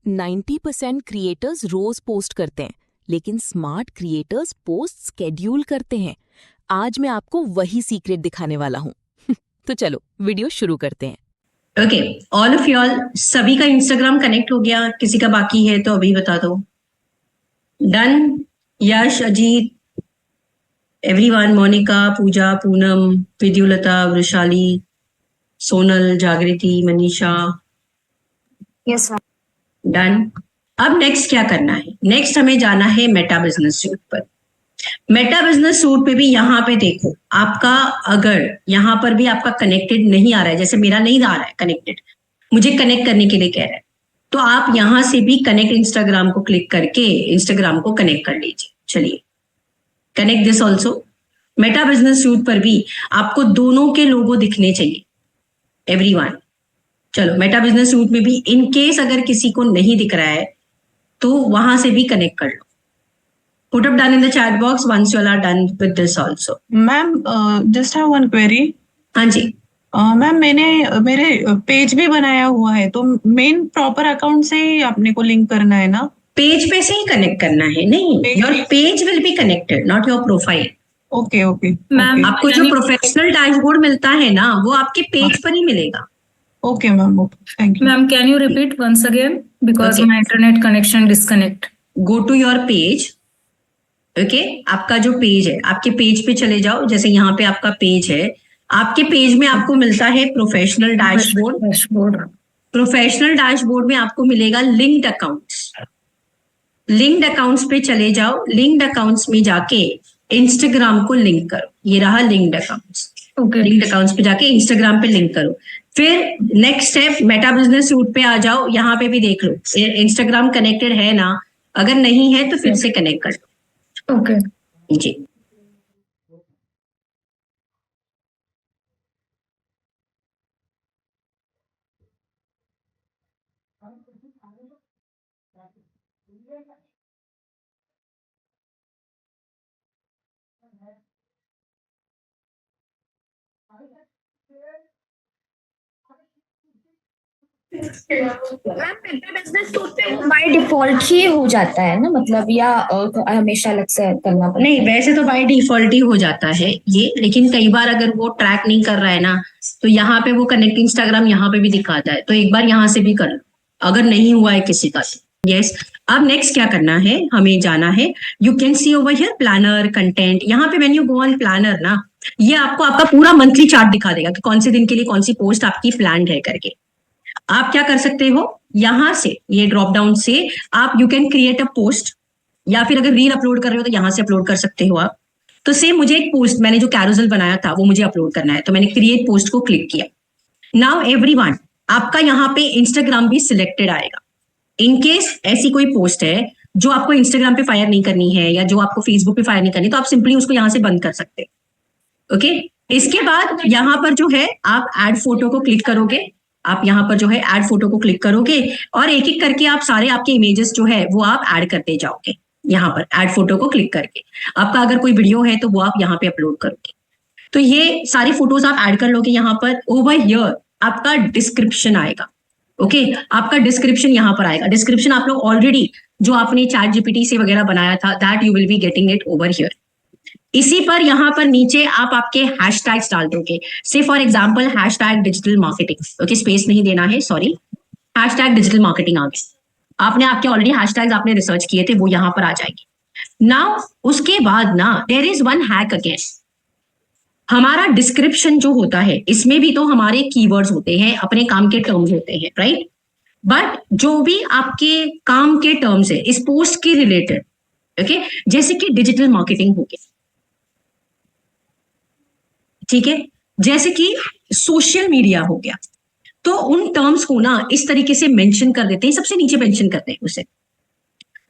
90% creators रोज post करते हैं, लेकिन स्मार्ट क्रिएटर्स पोस्ट स्केड्यूल करते हैं। आज मैं आपको वही सीक्रेट दिखाने वाला हूँ। तो चलो वीडियो शुरू करते हैं। ओके, ऑल ऑफ यॉल, सभी का इंस्टाग्राम कनेक्ट हो गया? किसी का बाकी है तो अभी बता दो। Done? Yash, Ajit, everyone, Monika, Puja, Poonam, Vidyullata, Vrushali, Sonal, Jagriti, Manisha. Yes ma'am. Done. अब नेक्स्ट क्या करना है? नेक्स्ट हमें जाना है मेटा बिजनेस सूट पर। मेटा बिजनेस सूट पे भी यहाँ पे देखो, आपका अगर यहाँ पर भी आपका कनेक्टेड नहीं आ रहा है, जैसे मेरा नहीं आ रहा है कनेक्टेड, मुझे कनेक्ट करने के लिए कह रहा है, तो आप यहाँ से भी कनेक्ट इंस्टाग्राम को क्लिक करके इंस्टाग्राम को कनेक्ट कर लीजिए। चलिए, connect this also. Meta business suite पर भी आपको दोनों के लोगो दिखने चाहिए, एवरीवन। चलो, मेटा बिजनेस सूट में भी इन केस अगर किसी को नहीं दिख रहा है तो वहां से भी कनेक्ट कर लो। Put up done in the chat box once you all are done with this also. Ma'am just have one query. हाँ जी। मैम मैंने मेरे पेज भी बनाया हुआ है, तो मेन प्रॉपर अकाउंट से ही आपने को लिंक करना है ना? पेज पे से ही कनेक्ट करना है? नहीं, your page will be connected, not your profile. Okay okay ma'am, आपको जो प्रोफेशनल डैशबोर्ड मिलता है ना, वो आपके पेज पर ही मिलेगा। Okay ma'am, okay, thank you. Ma'am, can you repeat once again because Okay. My internet connection disconnect. Go to your page. Okay, आपका जो पेज है, आपके पेज पे चले जाओ। जैसे यहाँ पे आपका पेज है, आपके पेज में आपको मिलता है प्रोफेशनल डैशबोर्ड। प्रोफेशनल डैशबोर्ड में आपको मिलेगा लिंक्ड अकाउंट्स। लिंक्ड अकाउंट्स पे चले जाओ। लिंक्ड अकाउंट्स में जाके इंस्टाग्राम को लिंक करो। ये रहा linked accounts. Okay, linked accounts पे जाके इंस्टाग्राम पे लिंक करो। फिर next step, Meta business suite पे आ जाओ। यहाँ पे भी देख लो इंस्टाग्राम कनेक्टेड है ना, अगर नहीं है तो फिर से कनेक्ट कर लो। ओके। जी। मैम, मेटा बिजनेस सूट पे वो बाय डिफॉल्ट ही हो जाता है ना, मतलब या हमेशा अलग से करना पड़ता नहीं, वैसे तो बाय डिफॉल्ट ही हो जाता है ये, लेकिन कई बार अगर वो ट्रैक नहीं कर रहा है ना, तो यहाँ पे वो कनेक्ट इंस्टाग्राम यहाँ पे भी दिखाता है, तो एक बार यहाँ से भी कर लो अगर नहीं हुआ है किसी का। यस। अब नेक्स्ट क्या करना है, हमें जाना है, you can see over here planner content. यहाँ पे when you go on planner ना, ये आपको आपका पूरा मंथली चार्ट दिखा देगा कि कौन से दिन के लिए कौन सी पोस्ट आपकी प्लान है करके। आप क्या कर सकते हो, यहां से ये ड्रॉप डाउन से आप you can create a post, या फिर अगर रील अपलोड कर रहे हो तो यहां से अपलोड कर सकते हो आप। तो सेम मुझे एक पोस्ट, मैंने जो कैरोसेल बनाया था वो मुझे अपलोड करना है, तो मैंने क्रिएट पोस्ट को क्लिक किया। नाउ एवरीवन, आपका यहाँ पे इंस्टाग्राम भी सिलेक्टेड आएगा। इनकेस ऐसी कोई पोस्ट है जो आपको इंस्टाग्राम पे फायर नहीं करनी है या जो आपको फेसबुक पे फायर नहीं करनी, तो आप सिंपली उसको यहाँ से बंद कर सकते हो। ओके, इसके बाद यहाँ पर जो है आप ऐड फोटो को क्लिक करोगे। आप यहाँ पर जो है ऐड फोटो को क्लिक करोगे और एक एक करके आप सारे आपके इमेजेस जो है वो आप ऐड करते जाओगे। यहाँ पर ऐड फोटो को क्लिक करके आपका अगर कोई वीडियो है तो वो आप यहाँ पे अपलोड करोगे। तो ये सारी फोटोज आप ऐड कर लोगे। यहाँ पर ओवर हियर आपका डिस्क्रिप्शन आएगा। ओके, आपका डिस्क्रिप्शन यहाँ पर आएगा। डिस्क्रिप्शन आप लोग ऑलरेडी जो आपने चैट जीपीटी से वगैरह बनाया था, that you will be getting it over here. इसी पर यहाँ पर नीचे आप आपके हैशटैग्स डाल दोगे। से for example hashtag digital marketing. Okay, space नहीं देना है, सॉरी, हैशटैग डिजिटल मार्केटिंग आ गया। आपने आपके ऑलरेडी हैशटैग्स आपने रिसर्च किए थे, वो यहाँ पर आ जाएंगे। नाउ उसके बाद ना there is one hack again. हमारा डिस्क्रिप्शन जो होता है, इसमें भी तो हमारे कीवर्ड्स होते हैं, अपने काम के टर्म्स होते हैं, राइट? बट जो भी आपके काम के टर्म्स है इस पोस्ट के रिलेटेड, ओके, जैसे कि डिजिटल मार्केटिंग हो गया, ठीक है, जैसे कि सोशल मीडिया हो गया, तो उन टर्म्स को ना इस तरीके से मेंशन कर देते हैं, सबसे नीचे मेंशन करते हैं उसे,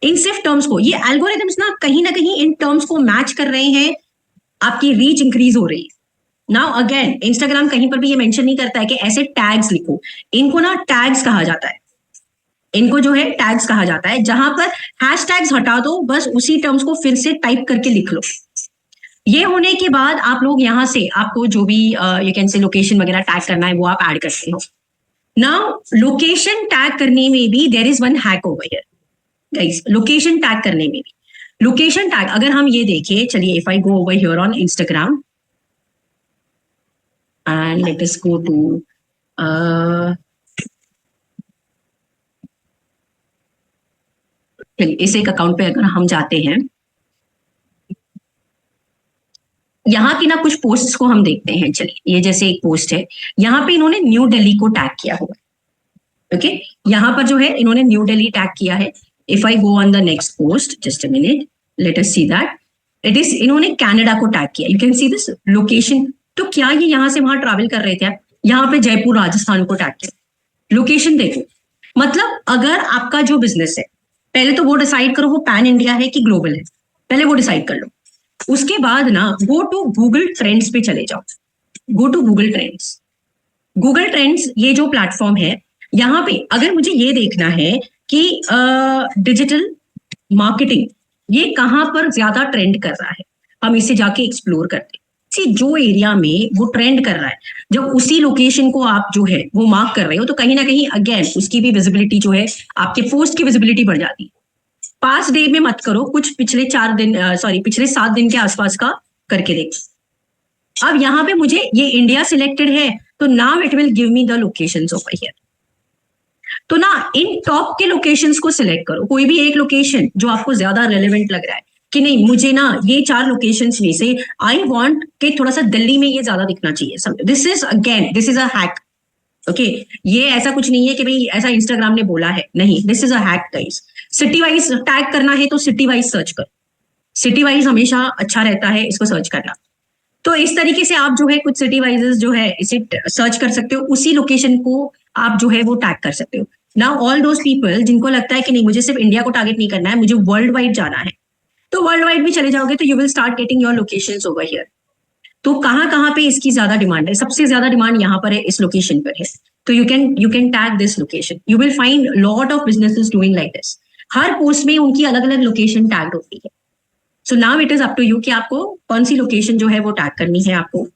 इन सिर्फ टर्म्स को। ये एल्गोरिथम्स ना कहीं इन टर्म्स को मैच कर रहे हैं, आपकी रीच इंक्रीज हो रही है। नाउ अगेन इंस्टाग्राम कहीं पर भी ये मेंशन नहीं करता है कि ऐसे टैग्स लिखो। इनको ना टैग्स कहा जाता है, इनको जो है टैग्स कहा जाता है। जहां पर हैशटैग्स हटा दो, बस उसी टर्म्स को फिर से टाइप करके लिख लो। ये होने के बाद आप लोग यहाँ से आपको जो भी यू कैन से लोकेशन वगैरह टैग करना है वो आप ऐड करते हो। नाउ लोकेशन टैग करने में भी there is one hack over here guys. Location tag करने में भी, लोकेशन टैग अगर हम ये देखें, चलिए if I go over here on Instagram and let us go to चलिए इस एक अकाउंट पे अगर हम जाते हैं, यहाँ की ना कुछ पोस्ट्स को हम देखते हैं। चलिए ये जैसे एक पोस्ट है, यहाँ पे इन्होंने न्यू दिल्ली को टैग किया हुआ है। ओके, यहाँ पर जो है इन्होंने न्यू दिल्ली टैग किया है। If I go on the next post, just a minute, let us see that it is, इन्होंने कनाडा को टैग किया। You can see this location. तो क्या ये यहाँ से वहां ट्रैवल कर रहे थे? यहाँ पे जयपुर राजस्थान को टैग किया। लोकेशन देखो, मतलब अगर आपका जो बिजनेस है, पहले तो वो डिसाइड करो वो पैन इंडिया है कि ग्लोबल है, पहले वो डिसाइड कर लो। उसके बाद ना गो टू गूगल ट्रेंड्स पे चले जाओ। Go to Google trends. Google trends ये जो प्लेटफॉर्म है, यहाँ पे अगर मुझे ये देखना है कि डिजिटल मार्केटिंग ये कहाँ पर ज्यादा ट्रेंड कर रहा है, हम इसे जाके एक्सप्लोर करते हैं। सी जो एरिया में वो ट्रेंड कर रहा है, जब उसी लोकेशन को आप जो है वो मार्क कर रहे हो, तो कहीं ना कहीं अगेन उसकी भी विजिबिलिटी जो है, आपके पोस्ट की विजिबिलिटी बढ़ जाती है। पास्ट डे में मत करो, कुछ पिछले 4 दिन पिछले 7 दिन के आसपास का करके देखो। अब यहाँ पे मुझे ये इंडिया सिलेक्टेड है, तो now it will give me the locations over here. तो ना इन टॉप के लोकेशंस को सिलेक्ट करो, कोई भी एक लोकेशन जो आपको ज्यादा रेलेवेंट लग रहा है कि नहीं, मुझे ना ये 4 लोकेशंस में से आई वांट कि थोड़ा सा दिल्ली में ये ज्यादा दिखना चाहिए। This is a hack. Okay, ये ऐसा कुछ नहीं है कि भाई ऐसा इंस्टाग्राम ने बोला है, नहीं, this is a hack guys. City wise tag करना है तो सिटी वाइज सर्च करो, सिटी वाइज हमेशा अच्छा रहता है इसको सर्च करना। तो इस तरीके से आप जो है कुछ सिटी वाइजेस जो है इसे सर्च कर सकते हो, उसी लोकेशन को आप जो है वो टैग कर सकते हो। नाउ ऑल दोज पीपल जिनको लगता है कि नहीं मुझे सिर्फ इंडिया को टारगेट नहीं करना है, मुझे वर्ल्ड वाइड जाना है, तो वर्ल्ड वाइड भी चले जाओगे तो you will start getting your locations over here. तो कहाँ पे इसकी ज्यादा डिमांड है? सबसे ज्यादा डिमांड यहाँ पर है, इस लोकेशन पर है। तो you can tag this location. You will find lot of businesses doing like this. हर पोस्ट में उनकी अलग अलग लोकेशन टैग होती है। So now it is up to you कि आपको कौन सी लोकेशन जो है वो टैग करनी है आपको।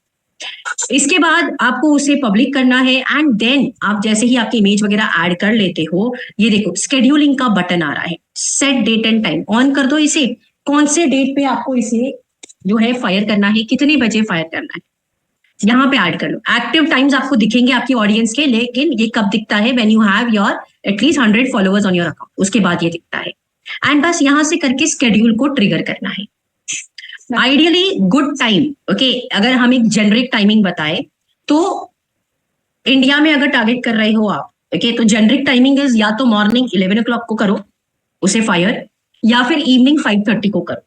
इसके बाद आपको उसे पब्लिक करना है एंड देन आप जैसे ही आपकी इमेज वगैरह ऐड कर लेते हो, ये देखो स्केड्यूलिंग का बटन आ रहा है, set date and time on कर दो इसे। कौन से डेट पे आपको इसे जो है फायर करना है, कितने बजे फायर करना है, यहाँ पे ऐड कर लो। एक्टिव टाइम्स आपको दिखेंगे आपकी ऑडियंस के, लेकिन ये कब दिखता है? When you have your at least 100 followers on your account, उसके बाद ये दिखता है। एंड बस यहाँ से करके स्केड्यूल को ट्रिगर करना है। आइडियली गुड टाइम, ओके, अगर हम एक जेनरिक टाइमिंग बताए तो इंडिया में अगर टारगेट कर रहे हो आप, ओके, तो जेनरिक टाइमिंग इज या तो मॉर्निंग 11 o'clock को करो उसे फायर, या फिर इवनिंग 5:30 को करो।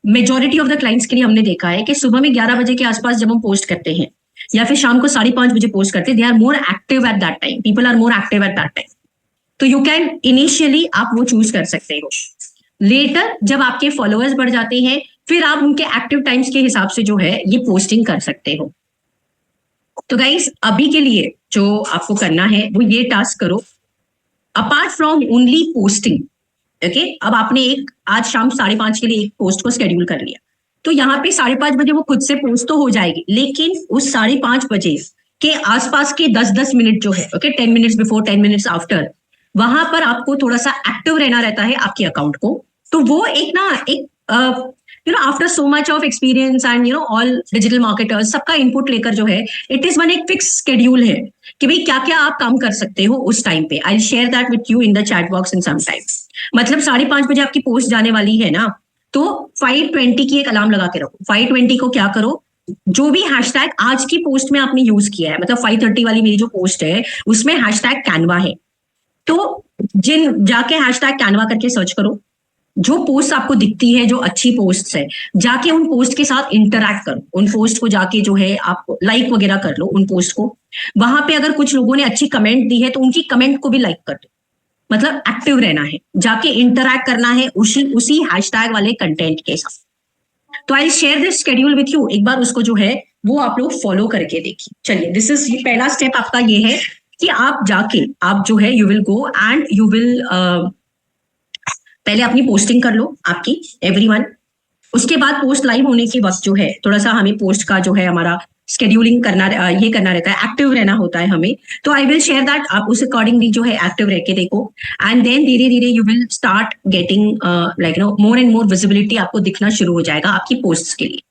मेजोरिटी ऑफ द क्लाइंट्स के लिए हमने देखा है कि सुबह में 11 बजे के आसपास जब हम पोस्ट करते हैं या फिर शाम को 5:30 बजे पोस्ट करते हैं, they are more active at that time, people are more active at that time. तो यू कैन इनिशियली आप वो चूज कर सकते हो। लेटर जब आपके फॉलोअर्स बढ़ जाते हैं, फिर आप उनके एक्टिव टाइम्स के हिसाब से जो है ये पोस्टिंग कर सकते हो। तो गाइस अभी के लिए जो आपको करना है वो ये टास्क करो, apart from only posting. Okay, अब आपने एक आज शाम 5:30 के लिए एक पोस्ट को शेड्यूल कर लिया, तो यहाँ पे 5:30 बजे वो खुद से पोस्ट तो हो जाएगी, लेकिन उस 5:30 बजे के आसपास के 10-10 मिनट जो है, okay, 10 minutes before, 10 minutes after, वहां पर आपको थोड़ा सा एक्टिव रहना रहता है आपके अकाउंट को। तो वो after so much of experience and all digital marketers सबका इनपुट लेकर जो है इट इज वन एक फिक्स शेड्यूल है कि भाई क्या क्या आप काम कर सकते हो उस टाइम पे। I share that with you in the chat box in some time. मतलब 5:30 बजे आपकी पोस्ट जाने वाली है ना, तो 5:20 की एक अलार्म लगा के रखो। 5:20 को क्या करो, जो भी हैशटैग आज की पोस्ट में आपने यूज किया है, मतलब 5:30 वाली मेरी जो पोस्ट है उसमें हैशटैग कैनवा है, तो जाके हैशटैग कैनवा करके सर्च करो। जो पोस्ट आपको दिखती है जो अच्छी पोस्ट है, जाके उन पोस्ट के साथ इंटरैक्ट करो। उन पोस्ट को जाके जो है आप लाइक वगैरह कर लो उन पोस्ट को। वहां पे अगर कुछ लोगों ने अच्छी कमेंट दी है तो उनकी कमेंट को भी लाइक कर दो। मतलब एक्टिव रहना है, जाके इंटरैक्ट करना है उसी हैशटैग वाले कंटेंट के साथ। तो I share this schedule with you, एक बार उसको जो है वो आप लोग फॉलो करके देखिए। चलिए, दिस इज पहला स्टेप आपका ये है कि आप जाके आप जो है you will go and you will पहले अपनी पोस्टिंग कर लो आपकी एवरीवन। उसके बाद पोस्ट लाइव होने के वक्त जो है थोड़ा सा हमें पोस्ट का जो है हमारा स्केड्यूलिंग करना, ये करना रहता है, एक्टिव रहना होता है हमें। तो आई विल शेयर दैट, आप उस अकॉर्डिंगली जो है एक्टिव रह के देखो, एंड देन धीरे धीरे you will start getting like no more and more visibility, आपको दिखना शुरू हो जाएगा आपकी पोस्ट्स के लिए।